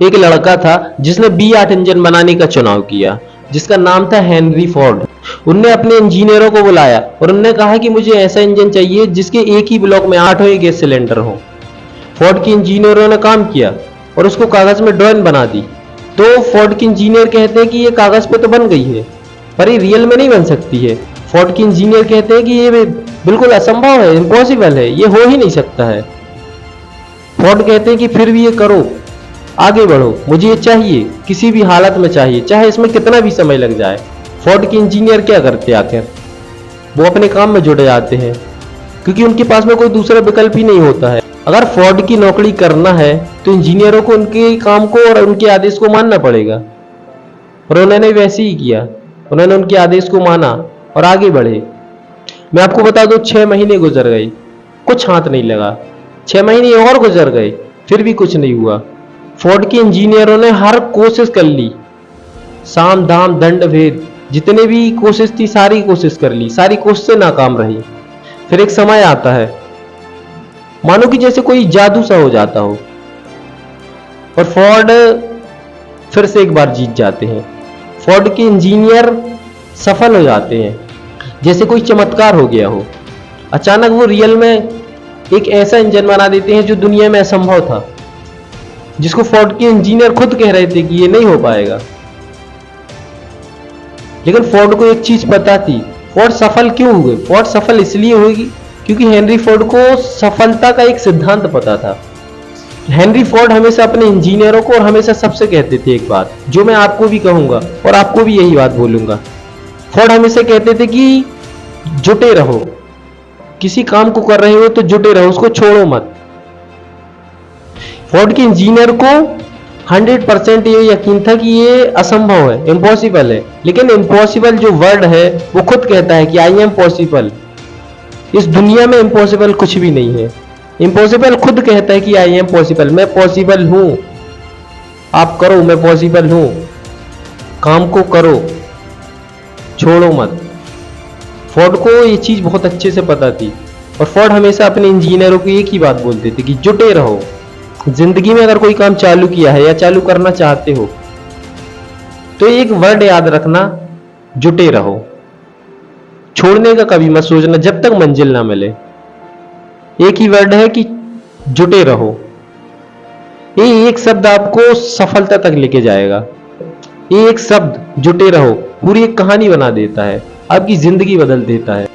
एक लड़का था जिसने B8 इंजन बनाने का चुनाव किया, जिसका नाम था हेनरी फोर्ड। उनने अपने इंजीनियरों को बुलाया और उनने कहा कि मुझे ऐसा इंजन चाहिए जिसके एक ही ब्लॉक में 8 ही गैस सिलेंडर हो। फोर्ड के इंजीनियरों ने काम किया और उसको कागज में ड्राइंग बना दी। तो फोर्ड के इंजीनियर कहते हैं कि ये कागज पे तो बन गई है, पर ये रियल में नहीं बन सकती है। फोर्ड के इंजीनियर कहते हैं कि ये बिल्कुल असंभव है, इम्पॉसिबल है, ये हो ही नहीं सकता है। फोर्ड कहते हैं कि फिर भी ये करो, आगे बढ़ो, मुझे ये चाहिए, किसी भी हालत में चाहिए, चाहे इसमें कितना भी समय लग जाए। फोर्ड के इंजीनियर क्या करते आखिर? वो अपने काम में जुड़ जाते हैं, क्योंकि उनके पास में कोई दूसरा विकल्प ही नहीं होता है। अगर फोर्ड की नौकरी करना है तो इंजीनियरों को उनके काम को और उनके आदेश को मानना पड़ेगा, और उन्होंने वैसे ही किया। उन्होंने उनके आदेश को माना और आगे बढ़े। मैं आपको बता दूं, 6 महीने गुजर गए, कुछ हाथ नहीं लगा। 6 महीने और गुजर गए, फिर भी कुछ नहीं हुआ। फोर्ड के इंजीनियरों ने हर कोशिश कर ली, साम दाम दंड भेद, जितने भी कोशिश थी सारी कोशिश कर ली, सारी कोशिशें नाकाम रही। फिर एक समय आता है, मानो कि जैसे कोई जादू सा हो जाता हो, और फोर्ड फिर से एक बार जीत जाते हैं। फोर्ड के इंजीनियर सफल हो जाते हैं, जैसे कोई चमत्कार हो गया हो। अचानक वो रियल में एक ऐसा इंजन बना देते हैं जो दुनिया में असंभव था, जिसको फोर्ड के इंजीनियर खुद कह रहे थे कि ये नहीं हो पाएगा। लेकिन फोर्ड को एक चीज पता थी, फोर्ड सफल क्यों हुए? फोर्ड सफल इसलिए हुई क्योंकि हेनरी फोर्ड को सफलता का एक सिद्धांत पता था। हेनरी फोर्ड हमेशा अपने इंजीनियरों को और हमेशा सबसे कहते थे एक बात, जो मैं आपको भी कहूंगा और आपको भी यही बात बोलूंगा। फोर्ड हमेशा कहते थे कि जुटे रहो, किसी काम को कर रहे हो तो जुटे रहो, उसको छोड़ो मत। फोर्ड के इंजीनियर को 100% ये यकीन था कि ये असंभव है, इम्पॉसिबल है। लेकिन इम्पॉसिबल जो वर्ड है वो खुद कहता है कि आई एम पॉसिबल। इस दुनिया में इम्पॉसिबल कुछ भी नहीं है। इम्पॉसिबल खुद कहता है कि आई एम पॉसिबल, मैं पॉसिबल हूं, आप करो, मैं पॉसिबल हूं, काम को करो, छोड़ो मत। फोर्ड को ये चीज बहुत अच्छे से पता थी, और फोर्ड हमेशा अपने इंजीनियरों को एक ही बात बोलते थे कि जुटे रहो। जिंदगी में अगर कोई काम चालू किया है या चालू करना चाहते हो तो एक वर्ड याद रखना, जुटे रहो। छोड़ने का कभी मत सोचना जब तक मंजिल ना मिले। एक ही वर्ड है कि जुटे रहो। ये एक शब्द आपको सफलता तक लेके जाएगा। ये एक शब्द जुटे रहो पूरी एक कहानी बना देता है, आपकी जिंदगी बदल देता है।